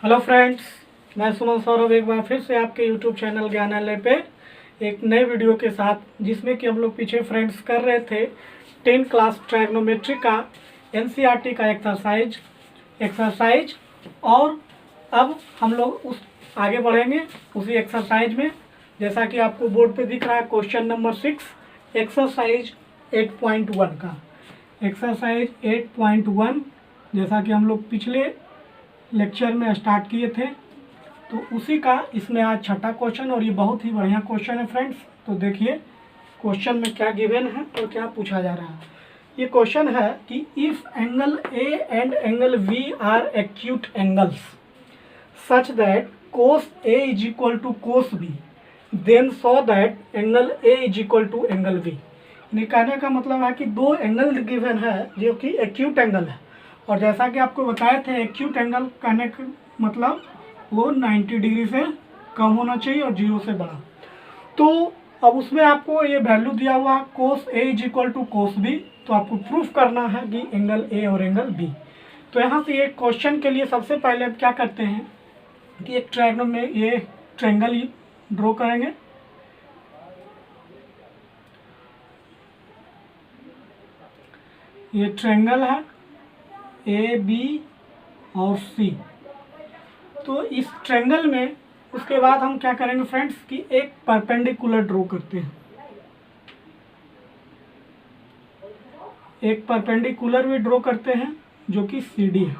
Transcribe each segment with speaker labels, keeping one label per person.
Speaker 1: Hello friends, मैं सुमन सौरभ एक बार फिर से आपके यूट्यूब चैनल ज्ञानालय पे एक नए वीडियो के साथ, जिसमें कि हम लोग पीछे फ्रेंड्स कर रहे थे 10 क्लास ट्रायग्नोमेट्री का एनसीईआरटी का एक्सरसाइज और अब हम लोग उस आगे बढ़ेंगे उसी एक्सरसाइज में। जैसा कि आपको बोर्ड पे दिख रहा है क्वेश्चन नंबर 6 एक्सरसाइज 8.1 का एक्सरसाइज 8.1 जैसा कि हम लोग पिछले लेक्चर में स्टार्ट किए थे, तो उसी का इसमें आज छठा क्वेश्चन और ये बहुत ही बढ़िया क्वेश्चन है फ्रेंड्स। तो देखिए क्वेश्चन में क्या गिवन है और क्या पूछा जा रहा है। ये क्वेश्चन है कि if angle A and angle B are acute angles such that cos A is equal to cos B then so that angle A is equal to angle B. कहने का मतलब है कि दो एंगल गिवन है जो कि एक्यूट एंगल है, और जैसा कि आपको बताए थे एक्यूट एंगल कहने का मतलब वो 90 डिग्री से कम होना चाहिए और 0 से बड़ा। तो अब उसमें आपको ये वैल्यू दिया हुआ cos A is equal to cos B, तो आपको प्रूफ करना है कि एंगल ए और एंगल बी। तो यहाँ से ये क्वेश्चन के लिए सबसे पहले आप क्या करते हैं कि एक ट्रायंगल में ये ट्रायंगल ड्रॉ करेंगे। ये ट्रायंगल है ए बी और सी। तो इस ट्रायंगल में उसके बाद हम क्या करेंगे फ्रेंड्स कि एक परपेंडिकुलर ड्रॉ करते हैं, एक परपेंडिकुलर भी ड्रॉ करते हैं जो कि सी डी है।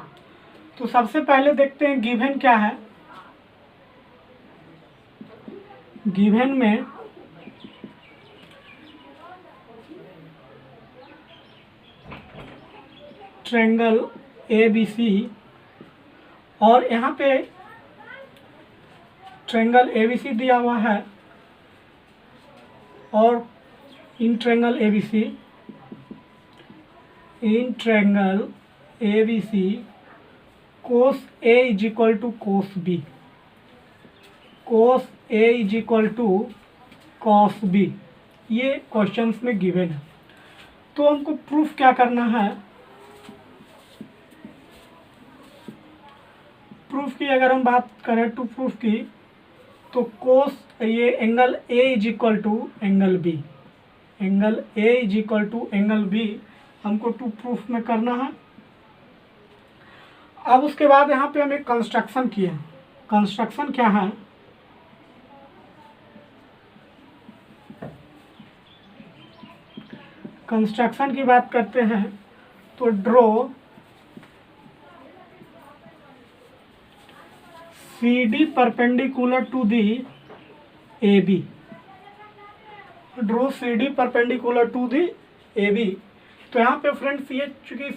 Speaker 1: तो सबसे पहले देखते हैं गिवन क्या है। गिवन में ट्रायंगल ए बी सी और यहाँ पे ट्रायंगल ए बी सी दिया हुआ है और in triangle A B C cos A is equal to cos B, cos A is equal to cos B, ये क्वेश्चंस में गिवन है। तो हमको प्रूफ क्या करना है। प्रूफ की अगर हम बात करें तो प्रूफ की तो कोस ये angle A is equal to angle B, angle A is equal to angle B हमको टू प्रूफ में करना है। अब उसके बाद यहाँ पे हम एक कंस्ट्रक्शन किए। कंस्ट्रक्शन क्या है, कंस्ट्रक्शन की बात करते हैं तो draw CD perpendicular to the A B, draw CD perpendicular to the A B. तो यहाँ पे फ्रेंड्स ये चूँकि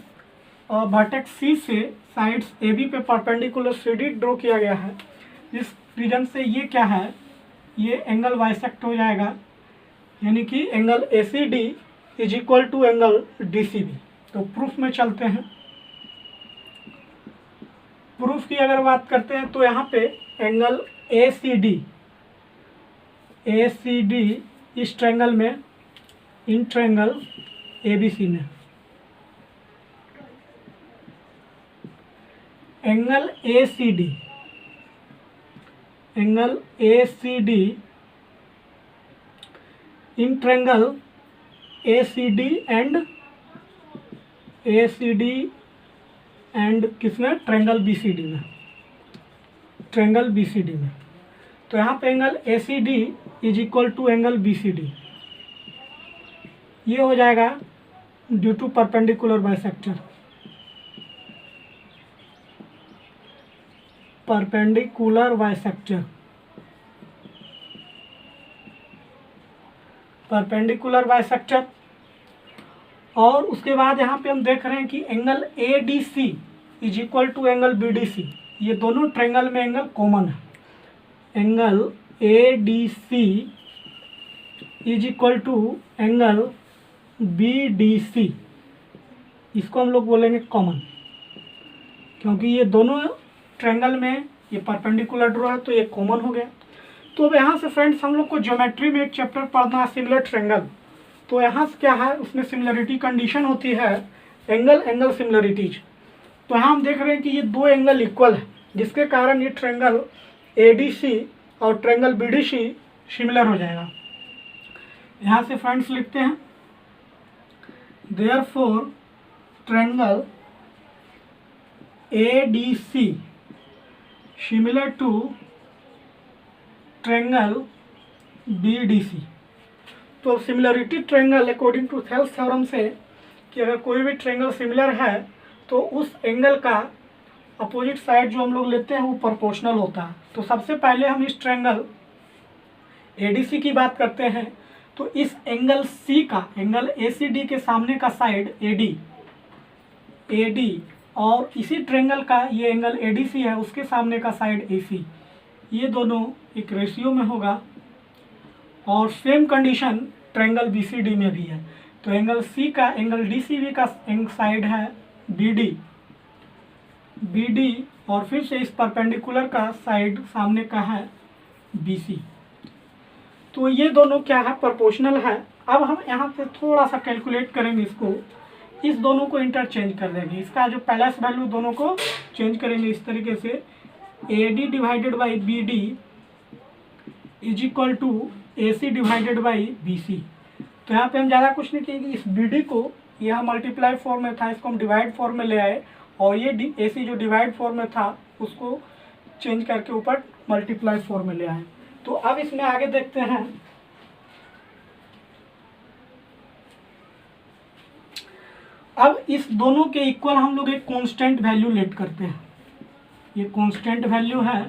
Speaker 1: वर्टेक्स C से साइड्स ए बी पे परपेंडिकुलर CD ड्रॉ किया गया है, इस रीजन से ये क्या है, ये एंगल बाइसेक्ट हो जाएगा, यानी कि angle ACD is equal to angle DCB। तो प्रूफ में चलते हैं। प्रूफ की अगर बात करते हैं तो यहाँ पे एंगल ACD इस ट्रायंगल में, इन ट्रायंगल ABC में angle ACD in triangle ACD and किसमें, ट्रायंगल BCD में, ट्रायंगल BCD में। तो यहाँ पे angle ACD is equal to angle BCD, ये हो जाएगा due to perpendicular bisector, perpendicular bisector, perpendicular bisector. और उसके बाद यहाँ पे हम देख रहे हैं कि angle ADC is equal to angle BDC, ये दोनों ट्रायंगल में एंगल कॉमन है। Angle ADC is equal to angle BDC, इसको हम लोग बोलेंगे कॉमन, क्योंकि ये दोनों ट्रायंगल में ये परपेंडिकुलर ड्रॉ है तो ये कॉमन हो गया। तो अब यहाँ से फ्रेंड्स हम लोग को ज्योमेट्री में एक चैप्टर पढ़ना है सिमिलर ट्रायंगल। तो यहाँ से क्या है, उसमें सिमिलरिटी कंडीशन होती है एंगल सिमिलरिटीज। तो यहाँ हम देख रहे हैं कि ये दो एंगल इक्वल है, जिसके कारण ये ट्रायंगल ADC और ट्रायंगल BDC सिमिलर हो जाएगा। यहाँ से फ्रेंड्स लिखते हैं therefore triangle ADC similar to triangle BDC। तो similarity triangle according to Thales theorem से कि अगर कोई भी ट्रायंगल सिमिलर है तो उस एंगल का अपोजिट साइड जो हम लोग लेते हैं वो प्रोपोर्शनल होता है। तो सबसे पहले हम इस ट्रायंगल ADC की बात करते हैं। तो इस एंगल C का, एंगल ACD के सामने का साइड AD और इसी ट्रायंगल का ये एंगल ADC है, उसके सामने का साइड AC, ये दोनों एक रेशियो में होगा। और सेम कंडीशन ट्रायंगल BCD में भी है। तो एंगल C का, एंगल DCB का साइड है BD और फिर से इस परपेंडिकुलर का साइड सामने का है BC। तो ये दोनों क्या है, प्रोपोर्शनल है। अब हम यहाँ पे थोड़ा सा कैलकुलेट करेंगे इसको, इस दोनों को इंटरचेंज कर देंगे। इसका जो पहला वैल्यू दोनों को चेंज करेंगे इस तरीके से, AD divided by BD is equal to AC divided by BC। तो यहाँ पे हम ज़्यादा कुछ नहीं कहेंगे, इस BD को यहाँ मल्टीप्लाई फॉर्म में था, इसको हम डिवाइड फॉर्म में ले आए और ये AC जो डिवाइड फॉर्म में था उसको चेंज करके ऊपर मल्टीप्लाई फॉर्म में ले आए। तो अब इसमें आगे देखते हैं। अब इस दोनों के इक्वल हम लोग एक कांस्टेंट वैल्यू लेट करते हैं। ये कांस्टेंट वैल्यू है।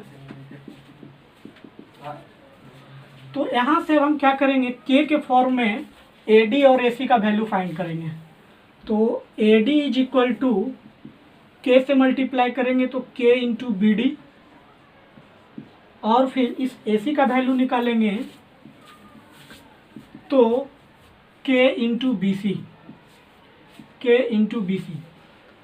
Speaker 1: तो यहाँ से हम क्या करेंगे, K के फॉर्म में AD और AC का वैल्यू फाइंड करेंगे। तो AD is equal to K से मल्टीप्लाई करेंगे तो K इंटू BD और फिर इस AC का वैल्यू निकालेंगे तो K इंटू BC।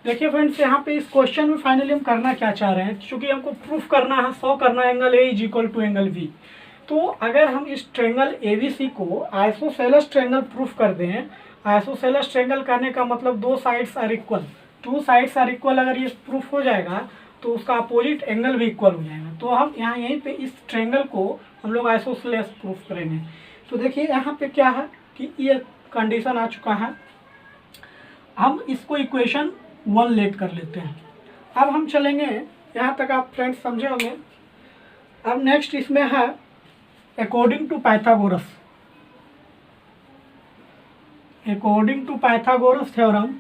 Speaker 1: देखिए फ्रेंड्स, यहाँ पे इस क्वेश्चन में फाइनली हम करना क्या चाह रहे हैं, क्योंकि हमको प्रूफ करना है, शो करना है angle A is equal to angle B। तो अगर हम इस ट्रायंगल ABC को आइसोसेलेस ट्रायंगल प्रूफ कर दें, आइसोसेलेस ट्रायंगल करने का मतलब दो sides are equal, two sides are equal, अगर ये प्रूफ हो जाएगा तो उसका अपोजिट एंगल भी इक्वल हो जाएगा। तो हम यहाँ यहीं पे इस ट्रायंगल को हम लोग आइसोसेलेस प्रूफ करेंगे। तो देखिए यहाँ पे क्या है कि ये कंडीशन आ चुका है। हम इसको इक्वेशन 1 लेट कर लेते हैं। अब हम चलेंगे, यहाँ तक आप फ्रेंड्स समझे होंगे। अब नेक्स्ट इसमें है according to Pythagoras, according to Pythagoras theorem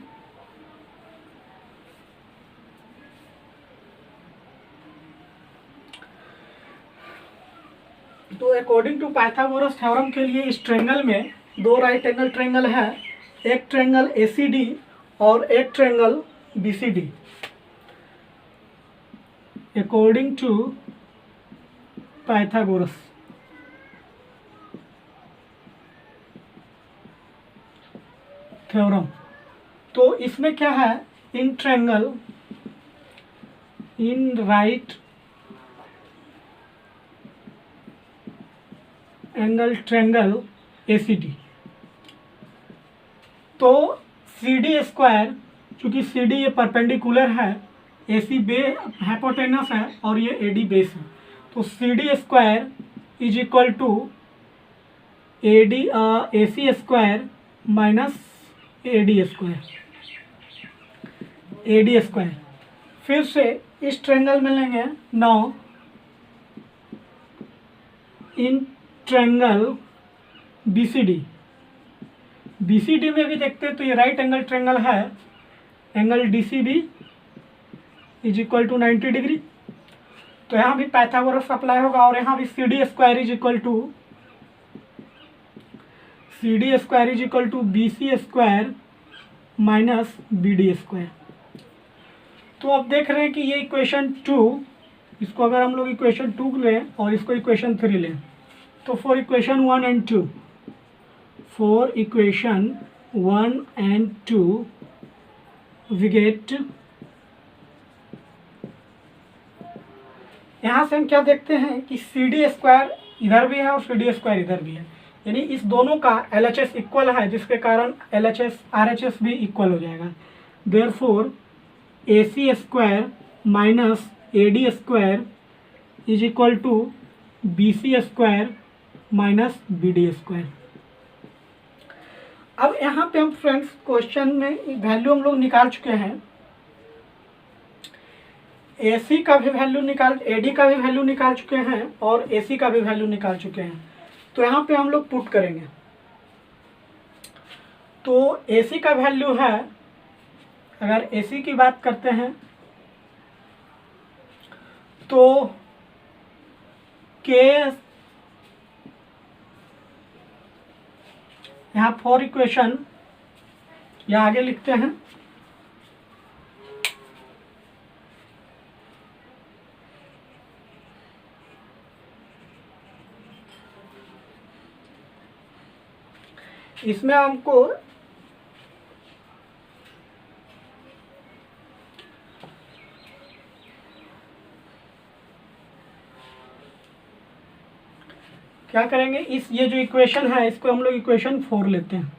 Speaker 1: तो अकॉर्डिंग टू पाइथागोरस थ्योरम के लिए इस ट्रायंगल में दो राइट एंगल ट्रायंगल है, एक ट्रायंगल ACD और एक triangle BCD। According to Pythagoras theorem, तो इसमें क्या है, in triangle, in right angle triangle ACD, तो CD स्क्वायर, चूँकि CD ये परपेंडिकुलर है, AC बे हाइपोटेनस है और ये AD बेस है, तो CD square is equal to AC square minus AD square. फिर से इस ट्रायंगल में लेंगे 9 इन ट्रायंगल BCD में भी देखते हैं तो ये राइट एंगल ट्रायंगल है, angle DCB is equal to 90 degree. तो यहाँ भी पाइथागोरस अप्लाई होगा और यहाँ भी CD square is equal to BC square minus BD square. तो अब देख रहे हैं कि ये इक्वेशन 2, इसको अगर हम लोग इक्वेशन 2 लें और इसको इक्वेशन 3 लें, तो for equation 1 and 2, for equation 1 and 2 we get, यहाँ से हम क्या देखते हैं कि CD स्क्वायर इधर भी है और CD स्क्वायर इधर भी है, यानी इस दोनों का LHS इक्वल है, जिसके कारण LHS RHS भी इक्वल हो जाएगा। Therefore AC square minus AD square is equal to BC square minus BD square. अब यहाँ पे हम फ्रेंड्स क्वेश्चन में वैल्यू हम लोग निकाल चुके हैं, AC का भी वैल्यू AD का भी वैल्यू निकाल चुके हैं और AC का भी वैल्यू निकाल चुके हैं। तो यहाँ पे हम लोग पुट करेंगे। तो AC का वैल्यू है, अगर AC की बात करते हैं तो K यहाँ फॉर इक्वेशन या आगे लिखते हैं, इसमें हमको क्या करेंगे, ये जो इक्वेशन है इसको हम लोग इक्वेशन 4 लेते हैं।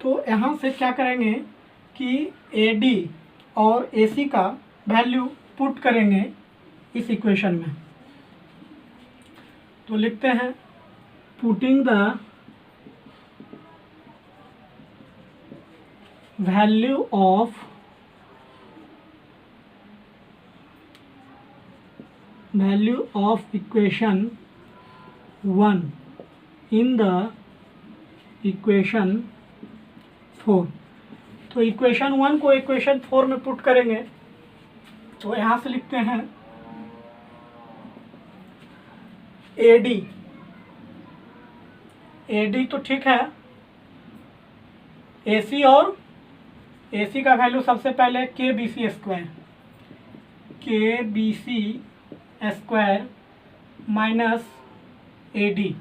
Speaker 1: तो यहाँ से क्या करेंगे कि AD और AC का वैल्यू पुट करेंगे इस इक्वेशन में। तो लिखते हैं putting the value of equation 1 in the equation 4। तो इक्वेशन 1 को इक्वेशन 4 में पुट करेंगे। तो यहाँ से लिखते हैं AD तो ठीक है, AC और AC का वैल्यू सबसे पहले KBC स्क्वायर माइनस AD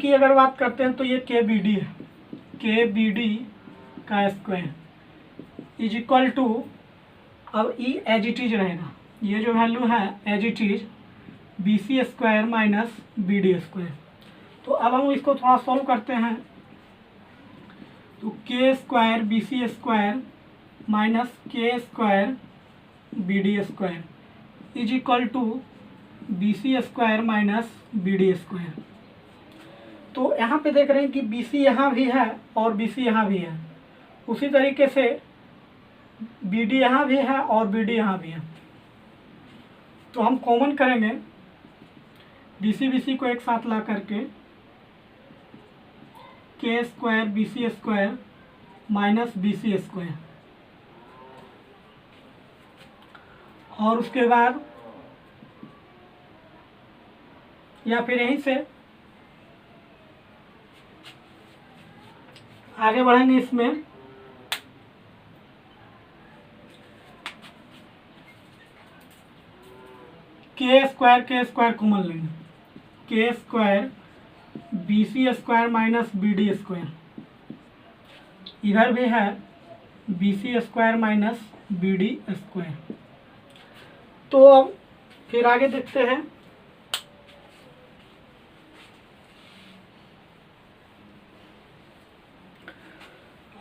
Speaker 1: की अगर बात करते हैं तो ये KBD है, KBD का स्क्वायर इज इक्वल टू, अब E एज इट इज रहेगा, ये जो वैल्यू है as it is BC square minus BD square. तो अब हम इसको थोड़ा सॉल्व करते हैं। तो K square BC square minus K square BD square is equal to BC square minus BD square. तो यहाँ पे देख रहे हैं कि BC यहाँ भी है और BC यहाँ भी है, उसी तरीके से BD यहाँ भी है और BD यहाँ भी है। तो हम कॉमन करेंगे BC को एक साथ ला करके K square BC square minus BC square, और उसके बाद या फिर यहीं से आगे बढ़ेंगे, इसमें K स्क्वायर कॉमन लेंगे, K square BC square minus BD square, इधर भी है BC square minus BD square. तो अब फिर आगे देखते हैं।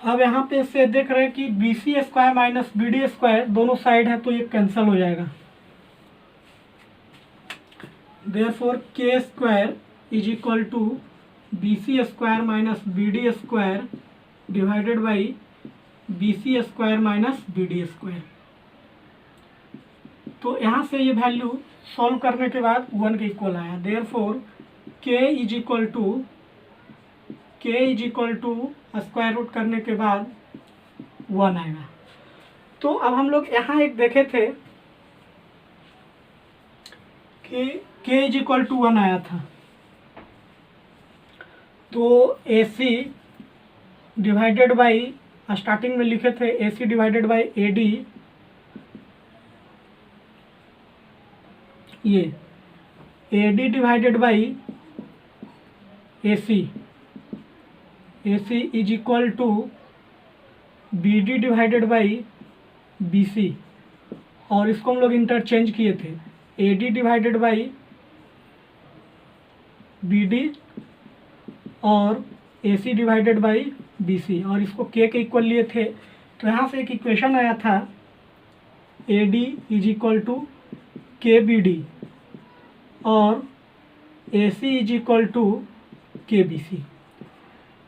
Speaker 1: अब यहाँ पे से देख रहे हैं कि BC square minus BD square दोनों साइड है तो ये कैंसिल हो जाएगा। Therefore K square is equal to BC square minus BD square divided by BC square minus BD square. तो यहाँ से ये वैल्यू सॉल्व करने के बाद 1 के इक्वल आया। Therefore K is equal to square root करने के बाद 1 आएगा। तो अब हम लोग यहाँ एक देखे थे कि K इज इक्वल टू 1 आया था, तो AC डिवाइडेड बाई, स्टार्टिंग में लिखे थे AC डिवाइडेड बाई AD, ये AD divided by AC is equal to BD divided by BC, और इसको हम लोग इंटरचेंज किए थे AD डिवाइडेड बाई BD और AC डिवाइडेड बाई BC, और इसको K के इक्वल लिए थे। तो यहाँ से एक इक्वेशन आया था AD is equal to KBD और AC is equal to KBC।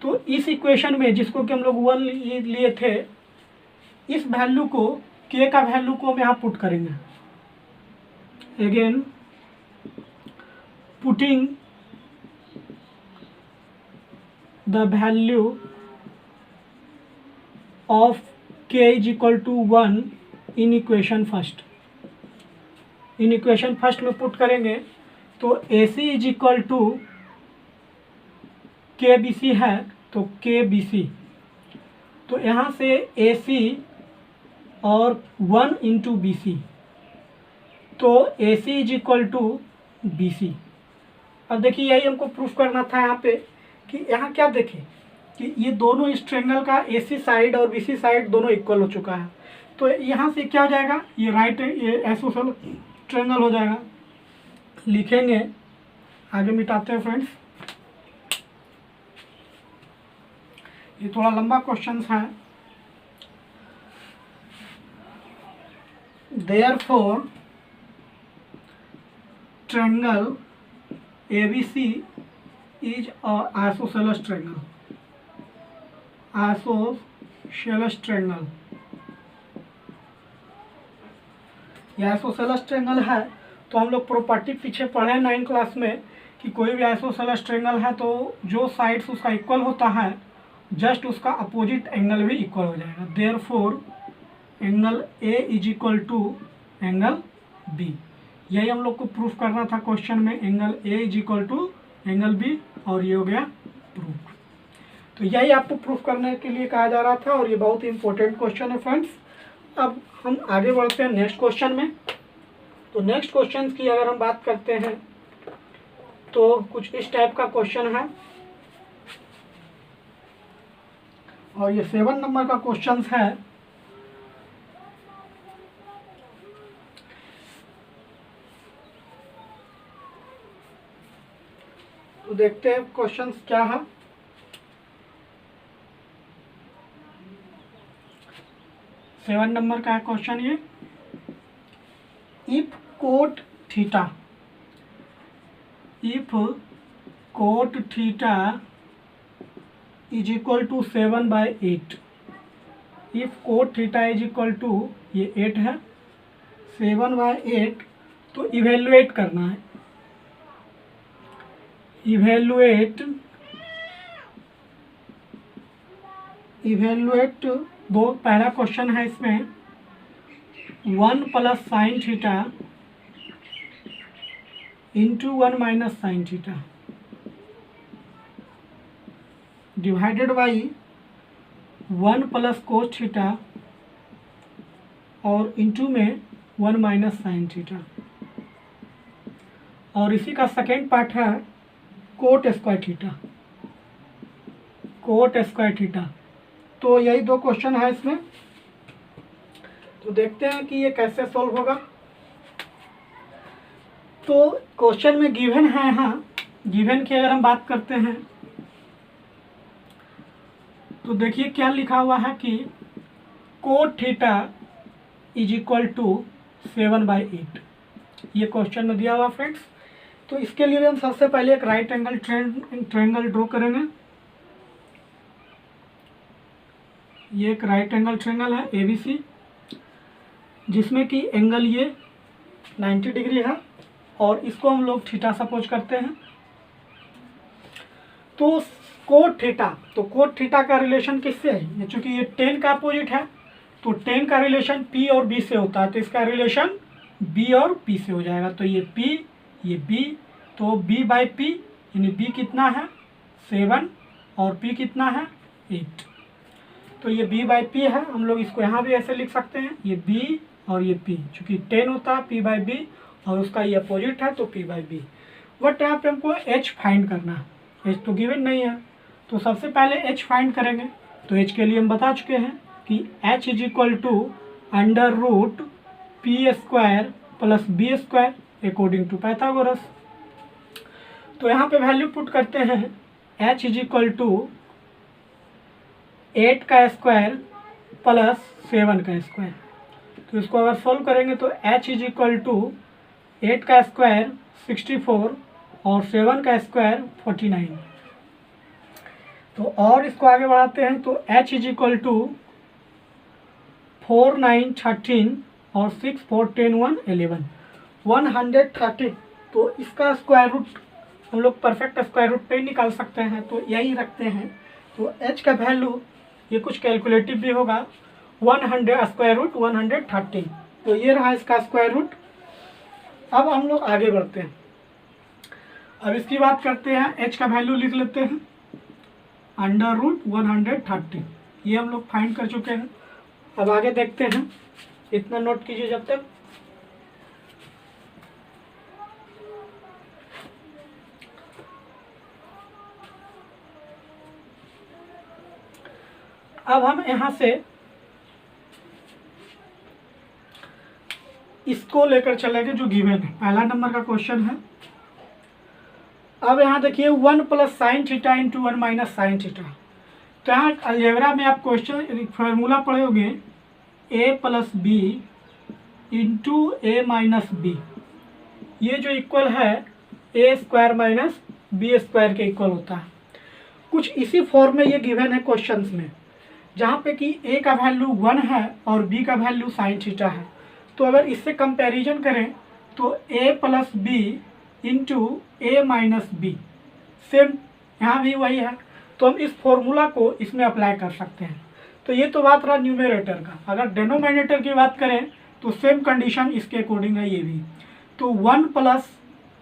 Speaker 1: तो इस इक्वेशन में जिसको कि हम लोग 1 लिए थे, इस वैल्यू को K का वैल्यू को हम यहाँ पुट करेंगे। Again putting the value of K is equal to 1 in equation first. In equation first में पुट करेंगे तो AC is equal to KBC है, तो KBC, तो यहाँ से AC और 1 इंटू BC, तो AC is equal to BC। अब देखिए यही हमको प्रूफ करना था यहाँ पे कि यहाँ क्या देखें कि ये दोनों इस ट्रायंगल का AC साइड और BC साइड दोनों इक्वल हो चुका है। तो यहाँ से क्या हो जाएगा, ये राइट ये आइसोसेलेस ट्रायंगल हो जाएगा। लिखेंगे, आगे मिटाते हैं फ्रेंड्स, ये थोड़ा लंबा क्वेश्चन है। Therefore triangle ABC is a isosceles triangle। isosceles triangle, ये आइसोसेलेस ट्रायंगल है। तो हम लोग प्रॉपर्टी पीछे पढ़े 9 क्लास में कि कोई भी आइसोसेलेस ट्रायंगल है तो जो साइड्स उसका इक्वल होता है, जस्ट उसका अपोजिट एंगल भी इक्वल हो जाएगा। Therefore angle A is equal to angle B। यही हम लोग को प्रूफ करना था क्वेश्चन में, angle A is equal to angle B, और ये हो गया प्रूफ। तो यही आपको प्रूफ करने के लिए कहा जा रहा था और ये बहुत ही इंपॉर्टेंट क्वेश्चन है फ्रेंड्स। अब हम आगे बढ़ते हैं नेक्स्ट क्वेश्चन में। तो नेक्स्ट क्वेश्चन की अगर हम बात करते हैं तो कुछ इस टाइप का क्वेश्चन है और ये 7 नंबर का क्वेश्चन है। तो देखते हैं क्वेश्चन क्या है। सेवन नंबर का है क्वेश्चन ये। If cot theta is equal to 7/8, if cot theta is equal to, ये 8 है, 7/8, तो इवेल्युएट करना है। इवेल्युएट दो पहला क्वेश्चन है इसमें, 1 plus sine theta into 1 minus sine theta divided by 1 plus cos theta और इंटू में 1 माइनस साइन थीटा, और इसी का सेकेंड पार्ट है कोट स्क्वायर थीटा। तो यही दो क्वेश्चन है इसमें। तो देखते हैं कि ये कैसे सॉल्व होगा। तो क्वेश्चन में गिवन है, यहाँ गिवन की अगर हम बात करते हैं तो देखिए क्या लिखा हुआ है कि cot theta is equal to 7/8, ये क्वेश्चन में दिया हुआ फ्रेंड्स। तो इसके लिए हम सबसे पहले एक राइट एंगल ट्रायंगल ड्रॉ करेंगे। ये एक राइट एंगल ट्रायंगल है ABC, जिसमें कि एंगल ये 90 डिग्री है और इसको हम लोग थीटा सपोज करते हैं। तो कोट थीटा का रिलेशन किससे है, ये चूंकि ये 10 का अपोजिट है तो 10 का रिलेशन P और B से होता है, तो इसका रिलेशन B और P से हो जाएगा। तो ये P ये B, तो B/P, यानी B कितना है 7 और P कितना है 8, तो ये B/P है। हम लोग इसको यहाँ भी ऐसे लिख सकते हैं, ये B और ये P, चूँकि 10 होता है P/B और उसका ये अपोजिट है तो P/B। बट यहाँ पे हमको H फाइंड करना है, H तो गिवन नहीं है, तो सबसे पहले H फाइंड करेंगे। तो H के लिए हम बता चुके हैं कि H is equal to √P² plus B² according to Pythagoras. तो यहाँ पे वैल्यू पुट करते हैं, H इज इक्वल टू 8 का स्क्वायर प्लस 7 का स्क्वायर। तो इसको अगर सॉल्व करेंगे तो h इज इक्वल टू 8 का स्क्वायर 64 और 7 का स्क्वायर 49। तो और इसको आगे बढ़ाते हैं तो h इज इक्वल टू 4 9 13 और 6 4 10 1 11 130। तो इसका स्क्वायर रूट हम लोग परफेक्ट स्क्वायर रूट पे ही निकाल सकते हैं, तो यही रखते हैं। तो h का वैल्यू ये कुछ कैलकुलेटिव भी होगा 100 स्क्वायर रूट 130। तो ये रहा इसका स्क्वायर रूट। अब हम लोग आगे बढ़ते हैं। अब इसकी बात करते हैं, h का वैल्यू लिख लेते हैं अंडर रूट 130। ये हम लोग फाइंड कर चुके हैं। अब आगे देखते हैं, इतना नोट कीजिए जब तक। अब हम यहाँ से इसको लेकर चलेंगे जो गिवन है, पहला नंबर का क्वेश्चन है। अब यहाँ देखिए 1 plus sine theta into 1 minus sine theta. तो यहाँ अलजेब्रा में आप क्वेश्चन फार्मूला पढ़ोगे a plus B into A minus B, ये जो इक्वल है A square minus B square के इक्वल होता है। कुछ इसी फॉर्म में ये गिवन है क्वेश्चंस में, जहाँ पे कि a का वैल्यू 1 है और b का वैल्यू साइन थीटा है। तो अगर इससे कंपैरिजन करें तो a plus B into A minus B, same यहाँ भी वही है। तो हम इस फॉर्मूला को इसमें अप्लाई कर सकते हैं। तो ये तो बात रहा न्यूमरेटर का। अगर डिनोमिनेटर की बात करें तो सेम कंडीशन इसके अकॉर्डिंग है ये भी। तो 1 प्लस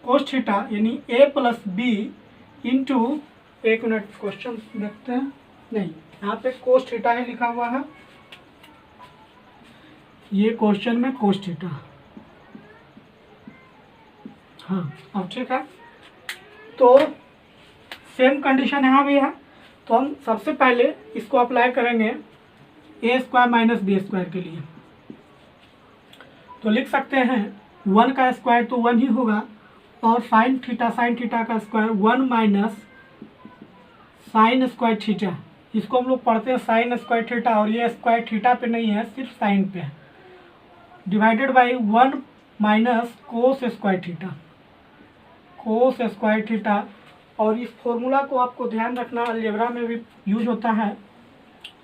Speaker 1: कोस थीटा यानी a प्लस बी इंटू, एक मिनट क्वेश्चन देखते हैं, नहीं यहाँ पे कोस थीटा है लिखा हुआ है, ये क्वेश्चन में कोस थीटा, हाँ अब ठीक है। तो सेम कंडीशन यहाँ भी है। तो हम सबसे पहले इसको अप्लाई करेंगे ए स्क्वायर माइनस बी स्क्वायर के लिए। तो लिख सकते हैं 1 का स्क्वायर तो 1 ही होगा, और साइन थीटा का square 1 minus sine square theta, इसको हम लोग पढ़ते हैं साइन स्क्वायर थीटा, और ये स्क्वायर थीटा पे नहीं है, सिर्फ साइन पे है, divided by 1 minus cos square theta, cos square theta. और इस फॉर्मूला को आपको ध्यान रखना, अलजेब्रा में भी यूज होता है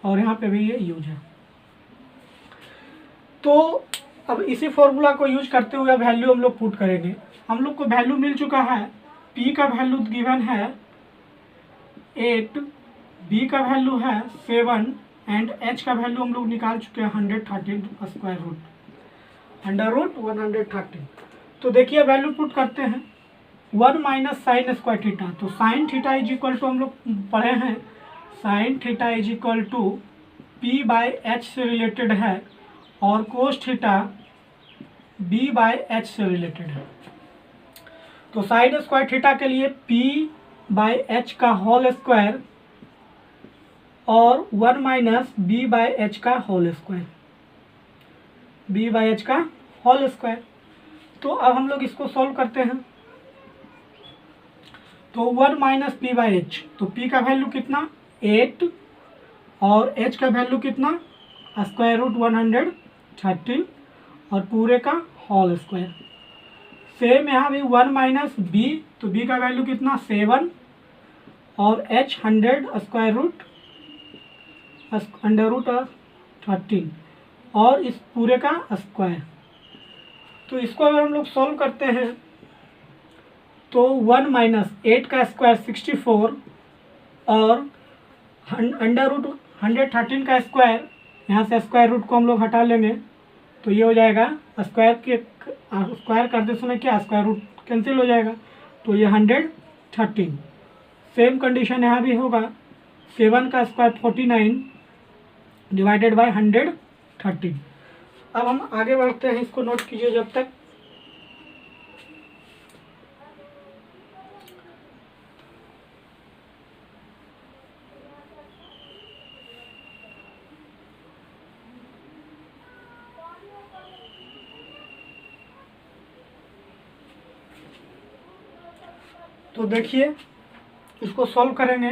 Speaker 1: और यहाँ पे भी ये यूज है। तो अब इसी फॉर्मूला को यूज करते हुए वैल्यू हम लोग पुट करेंगे। हम लोग को वैल्यू मिल चुका है, p का वैल्यू गिवन है 8, b का वैल्यू है 7 एंड h का वैल्यू हम लोग निकाल चुके हैं 113 स्क्वायर रूट अंडर रूट 113। तो देखिए वैल्यू पुट करते हैं 1 माइनस साइन स्क्वायर थीटा। तो sine theta is equal to हम लोग पढ़े हैं, sine theta is equal to p by h से रिलेटेड है, और cos theta b by h से रिलेटेड है। तो साइन स्क्वायर थीटा के लिए p बाय h का होल स्क्वायर और 1 माइनस b बाय h का whole square, b by h का होल स्क्वायर। तो अब हम लोग इसको सॉल्व करते हैं। तो 1 माइनस पी बाई एच, तो p का वैल्यू कितना 8 और h का वैल्यू कितना स्क्वायर रूट 130 और पूरे का होल स्क्वायर। सेम यहाँ भी 1 माइनस b, तो b का वैल्यू कितना 7 और h 100 square root under root 13 और इस पूरे का स्क्वायर। तो इसको अगर हम लोग सॉल्व करते हैं तो 1 माइनस 8 का स्क्वायर 64 और अंडर रूट 113 का स्क्वायर, यहाँ से स्क्वायर रूट को हम लोग हटा लेंगे तो ये हो जाएगा स्क्वायर करते समय क्या स्क्वायर रूट कैंसिल हो जाएगा, तो ये 113। सेम कंडीशन यहाँ भी होगा, 7 का स्क्वायर 49 डिवाइडेड बाय 113। अब हम आगे बढ़ते हैं, इसको नोट कीजिए जब तक। तो देखिए इसको सॉल्व करेंगे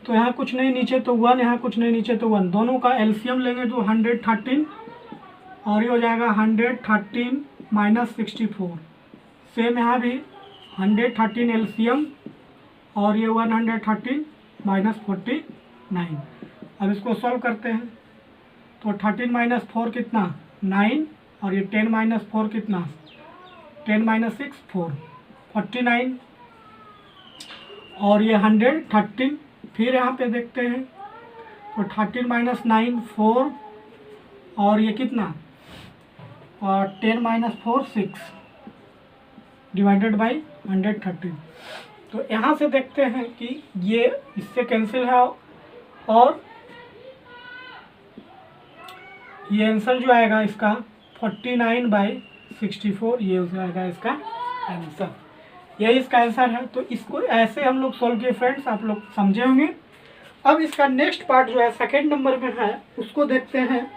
Speaker 1: तो यहाँ कुछ नहीं नीचे तो 1, यहाँ कुछ नहीं नीचे तो 1, दोनों का एलसीएम लेंगे तो 113 और ये हो जाएगा 113 माइनस 64। सेम यहाँ भी 113 एलसीएम और ये 113 माइनस 49। अब इसको सॉल्व करते हैं तो 13 माइनस 4 कितना 9 और ये 10 माइनस 4 कितना 10 माइनस 6 4 49 और ये 113। फिर यहाँ पे देखते हैं तो 13 माइनस 9 4 और ये कितना और 10 माइनस 4 6 डिवाइडेड बाई 113। तो यहाँ से देखते हैं कि ये इससे कैंसिल है और ये आंसर जो आएगा इसका 49/64 ये हो जाएगा इसका आंसर। यही इसका आंसर है। तो इसको ऐसे हम लोग सॉल्व किए फ्रेंड्स, आप लोग समझे होंगे। अब इसका नेक्स्ट पार्ट जो है सेकेंड नंबर में है उसको देखते हैं।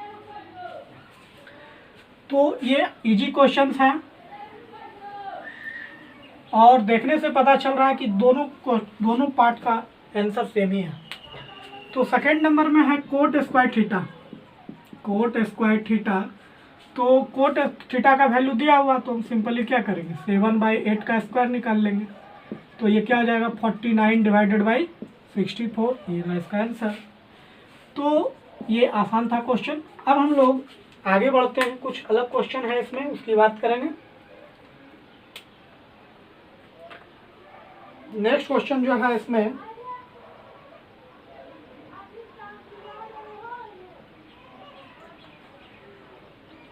Speaker 1: तो ये इजी क्वेश्चंस हैं और देखने से पता चल रहा है कि दोनों पार्ट का आंसर सेम ही है। तो सेकेंड नंबर में है coat square theta. Coat square theta, तो कोट थीटा का वैल्यू दिया हुआ तो हम सिंपली क्या करेंगे 7/8 का स्क्वायर निकाल लेंगे। तो ये क्या हो जाएगा 49 डिवाइडेड बाई 64, ये रहा इसका आंसर। तो ये आसान था क्वेश्चन। अब हम लोग आगे बढ़ते हैं, कुछ अलग क्वेश्चन है इसमें उसकी बात करेंगे। नेक्स्ट क्वेश्चन जो है इसमें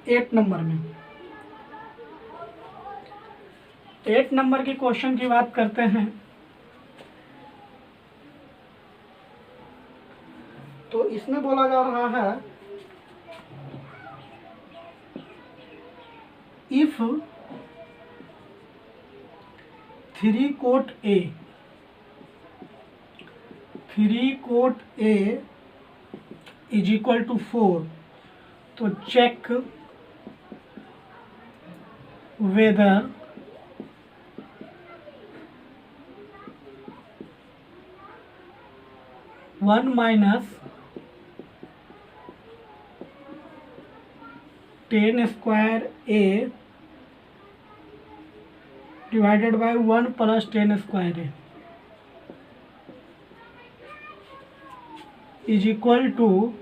Speaker 1: 8 नंबर में 8 नंबर की क्वेश्चन की बात करते हैं। तो इसमें बोला जा रहा है if 3 cot A is equal to 4, तो check whether one minus 10 square A divided by 1 plus 10 square A is equal to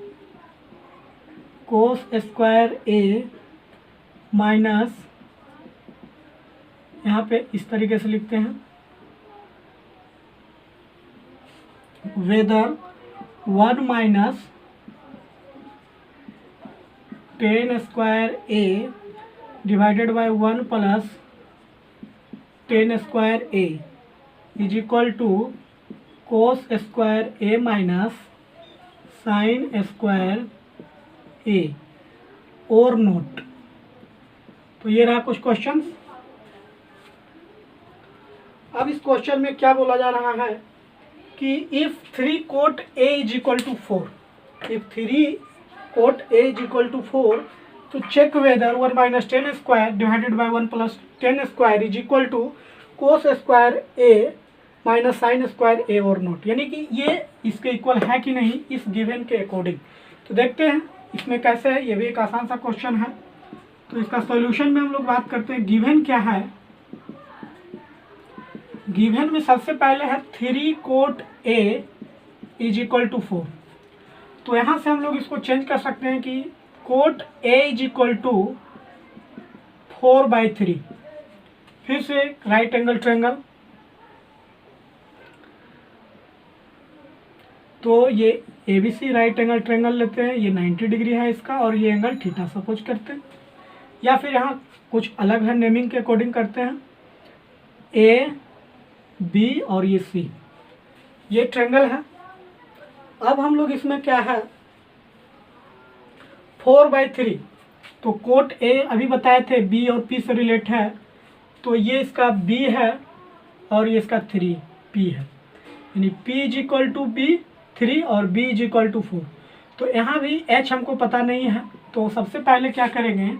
Speaker 1: cos square A minus, यहाँ पे इस तरीके से लिखते हैं whether 1 minus 10 square A divided by 1 plus 10 square A is equal to cos square A minus sin square A और note. तो ये रहा कुछ क्वेश्चंस। अब इस क्वेश्चन में क्या बोला जा रहा है कि if 3 cot A is equal to 4, if 3 cot A is equal to 4, तो check whether 1 minus 10 square divided by 1 plus 10 square is equal to cos square A minus sine square A और not, यानी कि ये इसके equal है कि नहीं इस गिवन के अकॉर्डिंग। तो देखते हैं इसमें कैसे है। ये भी एक आसान सा क्वेश्चन है। तो इसका सॉल्यूशन में हम लोग बात करते हैं। गिवन क्या है, गिवन में सबसे पहले है 3 cot A is equal to 4। तो यहाँ से हम लोग इसको चेंज कर सकते हैं कि cot A is equal to 4/3। फिर से राइट एंगल ट्रायंगल, तो ये ABC राइट एंगल ट्रायंगल लेते हैं, ये 90 डिग्री है इसका और ये एंगल थीटा सपोज करते हैं, या फिर यहाँ कुछ अलग है नेमिंग के अकॉर्डिंग करते हैं A B और ये C, ये ट्रायंगल है। अब हम लोग इसमें क्या है 4/3, तो कोट A अभी बताए थे B और P से रिलेट है, तो ये इसका B है और ये इसका 3P है, यानी P is equal to B 3 और B इज इक्वल टू 4। तो यहाँ भी H हमको पता नहीं है, तो सबसे पहले क्या करेंगे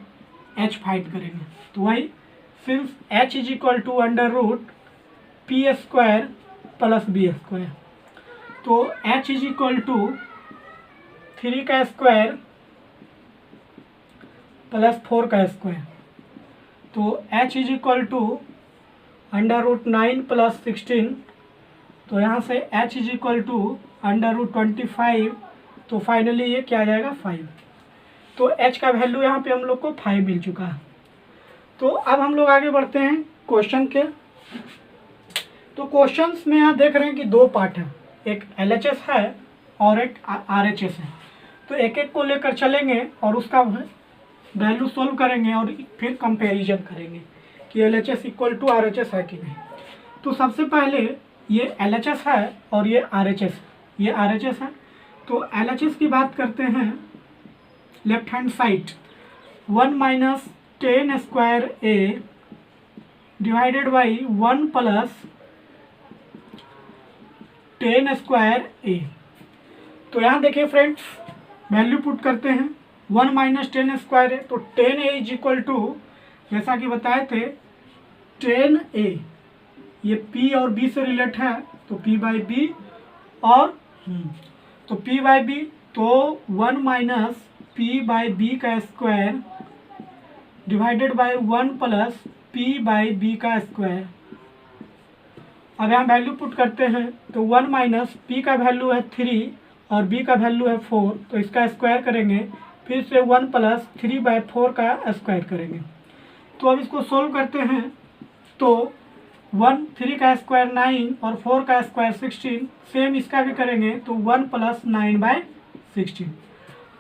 Speaker 1: H फाइंड करेंगे। तो वही since H is equal to under root P square plus B square, तो h इज इक्वल टू 3 का स्क्वायर प्लस 4 का स्क्वायर। तो h is equal to √9 plus 16, तो यहाँ से h इज इक्वल टू √25, तो फाइनली ये क्या आ जाएगा 5। तो h का वैल्यू यहाँ पे हम लोग को 5 मिल चुका है। तो अब हम लोग आगे बढ़ते हैं क्वेश्चन के। तो क्वेश्चंस में यहाँ देख रहे हैं कि दो पार्ट है, एक LHS है और एक RHS है। तो एक एक को लेकर चलेंगे और उसका वैल्यू सोल्व करेंगे और फिर कंपैरिजन करेंगे कि LHS इक्वल टू RHS है कि नहीं। तो सबसे पहले ये LHS है और ये RHS, ये RHS है। तो LHS की बात करते हैं, left hand side 1 minus 10 square A divided by 1 plus 10 square A। तो यहाँ देखिए फ्रेंड्स, वैल्यू पुट करते हैं, 1 माइनस 10 स्क्वायर है तो 10A इज इक्वल टू, जैसा कि बताए थे 10A, ये P और B से रिलेट है तो P बाई B और तो P बाई B, तो 1 माइनस P बाई B का square divided by 1 plus P by B का स्क्वायर। अब यहाँ वैल्यू पुट करते हैं तो 1 माइनस P का वैल्यू है 3 और B का वैल्यू है 4, तो इसका स्क्वायर करेंगे, फिर से 1 प्लस 3/4 का स्क्वायर करेंगे। तो अब इसको सोल्व करते हैं, तो 3 का स्क्वायर 9 और 4 का स्क्वायर 16, सेम इसका भी करेंगे तो 1 प्लस 9/16।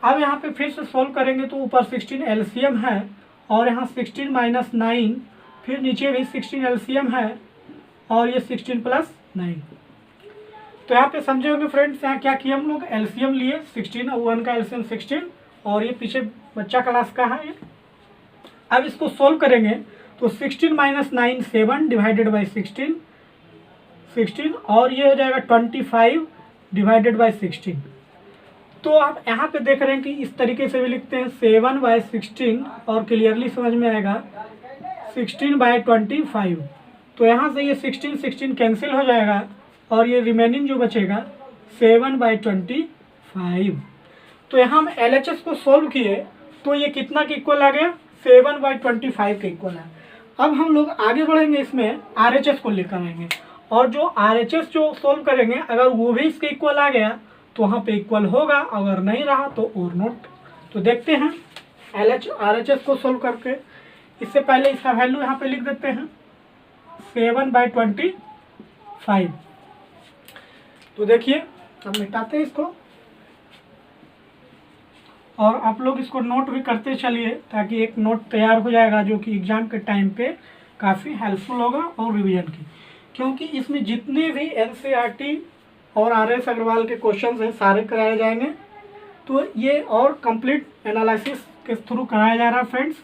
Speaker 1: अब यहाँ पे फिर से सोल्व करेंगे तो ऊपर 16 LCM है और यहाँ 16 माइनस 9, फिर नीचे भी 16 LCM है और ये 16 प्लस 9। तो यहाँ पे समझे होंगे फ्रेंड्स, यहाँ क्या किया हम लोग, LCM लिए 16 और 1 का LCM 16 और ये पीछे बच्चा क्लास का है ये। अब इसको सोल्व करेंगे तो 16 माइनस 9 7 डिवाइडेड बाई 16 और ये हो जाएगा 25 डिवाइडेड बाई 16। तो आप यहाँ पे देख रहे हैं कि इस तरीके से भी लिखते हैं 7/16 और क्लियरली समझ में आएगा 16/25। तो यहाँ से ये 16 कैंसिल हो जाएगा और ये रिमेनिंग जो बचेगा 7/25। तो यहाँ हम LHS को सोल्व किए तो ये कितना के इक्वल आ गया, 7/25 के इक्वल है। अब हम लोग आगे बढ़ेंगे, इसमें RHS को लेकर आएंगे और जो RHS जो सोल्व करेंगे अगर वो भी इसके इक्वल आ गया तो वहाँ पे इक्वल होगा, अगर नहीं रहा तो और नोट। तो देखते हैं RHS को सोल्व करके। इससे पहले इसका वैल्यू यहाँ पे लिख देते हैं 7/25। तो देखिए अब मिटाते हैं इसको और आप लोग इसको नोट भी करते चलिए ताकि एक नोट तैयार हो जाएगा जो कि एग्जाम के टाइम पे काफ़ी हेल्पफुल होगा और रिवीजन की, क्योंकि इसमें जितने भी NCERT और RS अग्रवाल के क्वेश्चंस हैं सारे कराए जाएंगे। तो ये और कंप्लीट एनालिसिस के थ्रू कराया जा रहा है फ्रेंड्स।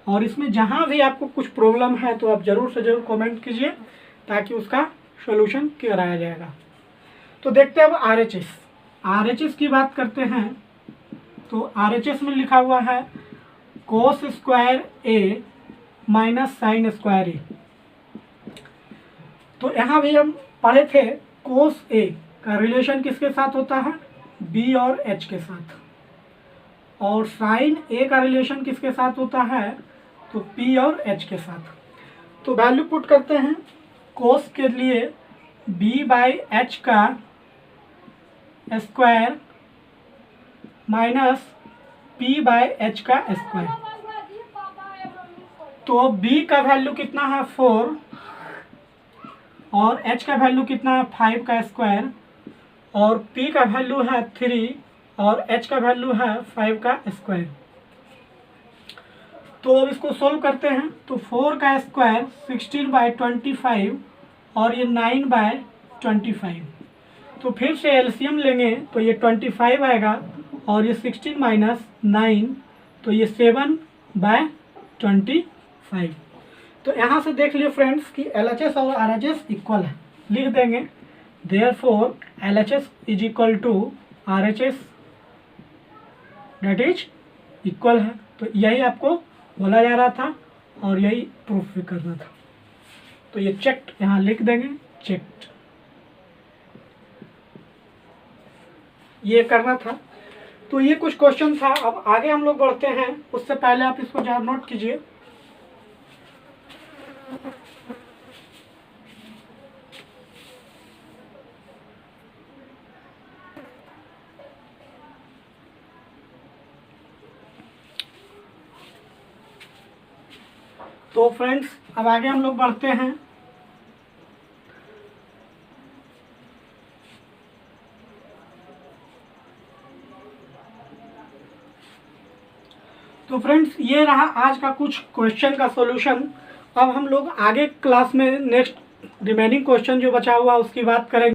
Speaker 1: और इसमें जहाँ भी आपको कुछ प्रॉब्लम है तो आप ज़रूर से ज़रूर कमेंट कीजिए ताकि उसका सोल्यूशन कराया जाएगा। तो देखते हैं अब RHS की बात करते हैं। तो RHS में लिखा हुआ है cos square A minus sine square A। तो यहाँ भी हम पढ़े थे cos A का रिलेशन किसके साथ होता है, B और H के साथ, और साइन A का रिलेशन किसके साथ होता है, तो P और H के साथ। तो वैल्यू पुट करते हैं, cos के लिए B/H का स्क्वायर माइनस P/H का स्क्वायर। तो B का वैल्यू कितना है 4 और H का वैल्यू कितना है 5 का स्क्वायर और P का वैल्यू है 3 और H का वैल्यू है 5 का स्क्वायर। तो अब इसको सोल्व करते हैं तो 4 का स्क्वायर 16/25 और ये 9/25। तो फिर से LCM लेंगे तो ये 25 आएगा और ये 16 माइनस 9 तो ये 7/25। तो यहाँ से देख लियो फ्रेंड्स कि LHS और RHS इक्वल है, लिख देंगे therefore LHS is equal to RHS that is equal है। तो यही आपको बोला जा रहा था और यही प्रूफ भी करना था। तो ये चेक्ड यहाँ लिख देंगे, चेक्ड। ये करना था। तो ये कुछ क्वेश्चन था। अब आगे हम लोग बढ़ते हैं, उससे पहले आप इसको जरा नोट कीजिए। तो फ्रेंड्स अब आगे हम लोग बढ़ते हैं। तो फ्रेंड्स ये रहा आज का कुछ क्वेश्चन का सॉल्यूशन। अब हम लोग आगे क्लास में नेक्स्ट रिमेनिंग क्वेश्चन जो बचा हुआ उसकी बात करेंगे।